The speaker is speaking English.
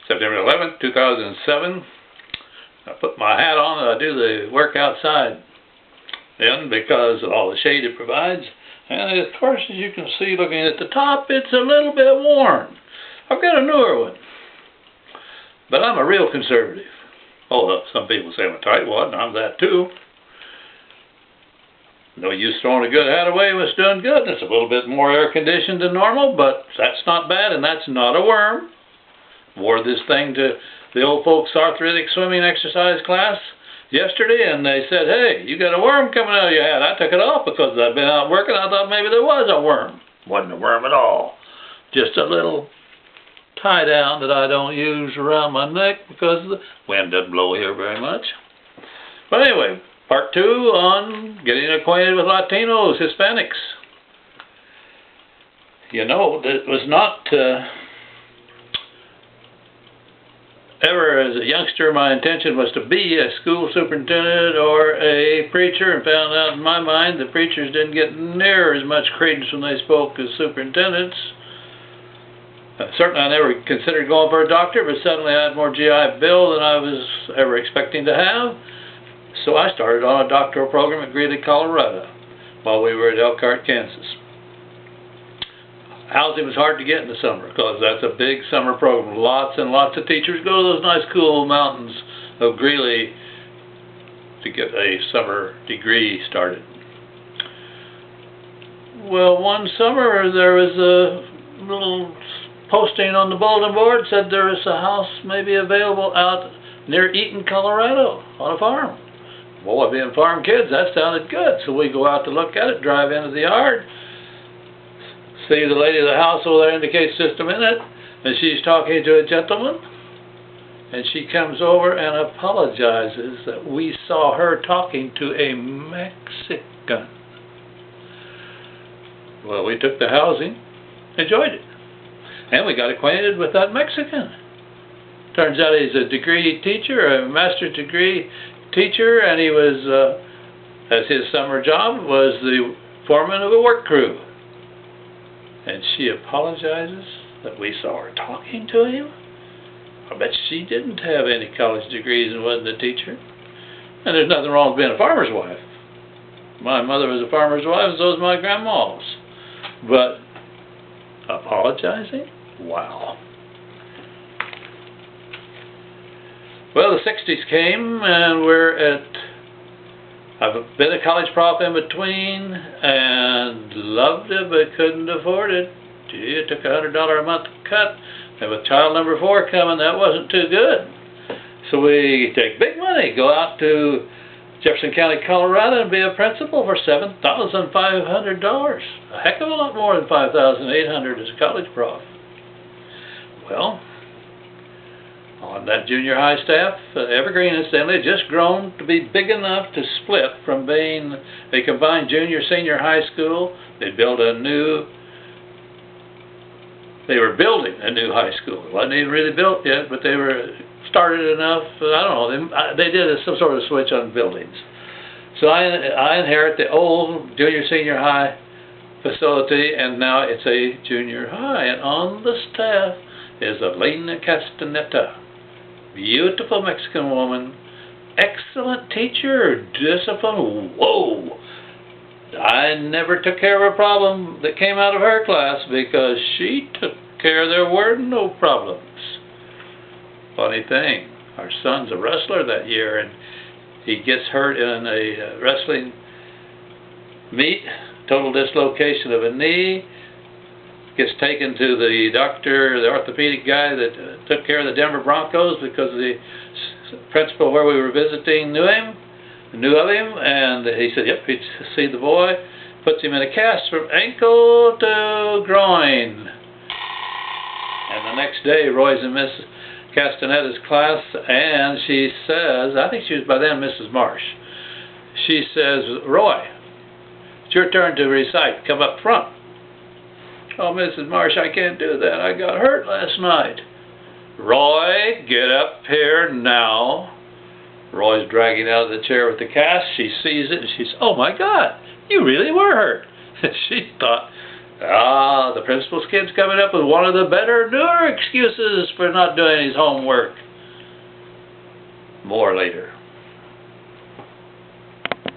September 11th, 2007. I put my hat on and I do the work outside then because of all the shade it provides. And of course, as you can see looking at the top, it's a little bit worn. I've got a newer one. But I'm a real conservative. Although some people say I'm a tightwad, and I'm that too. No use throwing a good hat away when it's doing good. It's a little bit more air conditioned than normal, but that's not bad, and that's not a worm. Wore this thing to the old folks' arthritic swimming exercise class yesterday, and they said, "Hey, you got a worm coming out of your hat." I took it off because I'd been out working. I thought maybe there was a worm. Wasn't a worm at all. Just a little tie down that I don't use around my neck because the wind doesn't blow here very much. But anyway, part 2 on getting acquainted with Latinos, Hispanics. You know, it was not ever as a youngster my intention was to be a school superintendent or a preacher, and found out in my mind the preachers didn't get near as much credence when they spoke as superintendents. Certainly I never considered going for a doctor, but suddenly I had more GI Bill than I was ever expecting to have. So I started on a doctoral program at Greeley, Colorado, while we were at Elkhart, Kansas. Housing was hard to get in the summer because that's a big summer program. Lots and lots of teachers go to those nice cool mountains of Greeley to get a summer degree started. Well, one summer there was a little posting on the bulletin board said there was a house maybe available out near Eaton, Colorado on a farm. Boy, being farm kids, that sounded good. So we go out to look at it, drive into the yard, see the lady of the house over there indicates just a minute, and she's talking to a gentleman, and she comes over and apologizes that we saw her talking to a Mexican. Well, we took the housing, enjoyed it, and we got acquainted with that Mexican. Turns out he's a degree teacher, a master's degree teacher, and he was, as his summer job, was the foreman of a work crew. And she apologizes that we saw her talking to him? I bet she didn't have any college degrees and wasn't a teacher. And there's nothing wrong with being a farmer's wife. My mother was a farmer's wife, and so was my grandma's. But apologizing? Wow. Well, the 60s came, and I've been a college prof in between, and loved it, but couldn't afford it. Gee, it took $100 a month cut, and with child number 4 coming, that wasn't too good. So we take big money, go out to Jefferson County, Colorado, and be a principal for $7,500. A heck of a lot more than $5,800 as a college prof. Well, on that junior high staff, Evergreen incidentally had just grown to be big enough to split from being a combined junior-senior high school. They were building a new high school. It wasn't even really built yet, but they were started enough. I don't know. They did some sort of switch on buildings. So I inherit the old junior-senior high facility, and now it's a junior high. And on the staff is Elena Castaneda. Beautiful Mexican woman, excellent teacher, discipline. Whoa! I never took care of a problem that came out of her class because she took care there were no problems. Funny thing, our son's a wrestler that year, and he gets hurt in a wrestling meet, total dislocation of a knee. Gets taken to the doctor, the orthopedic guy that took care of the Denver Broncos because the principal where we were visiting knew of him, and he said, yep, he'd see the boy, puts him in a cast from ankle to groin. And the next day, Roy's in Miss Castaneda's class, and she says, I think she was by then Mrs. Marsh, she says, Roy, it's your turn to recite, come up front. Oh, Mrs. Marsh, I can't do that. I got hurt last night. Roy, get up here now. Roy's dragging out of the chair with the cast. She sees it, and she says, oh, my God, you really were hurt. She thought Ah, the principal's kid's coming up with one of the better, newer excuses for not doing his homework. More later.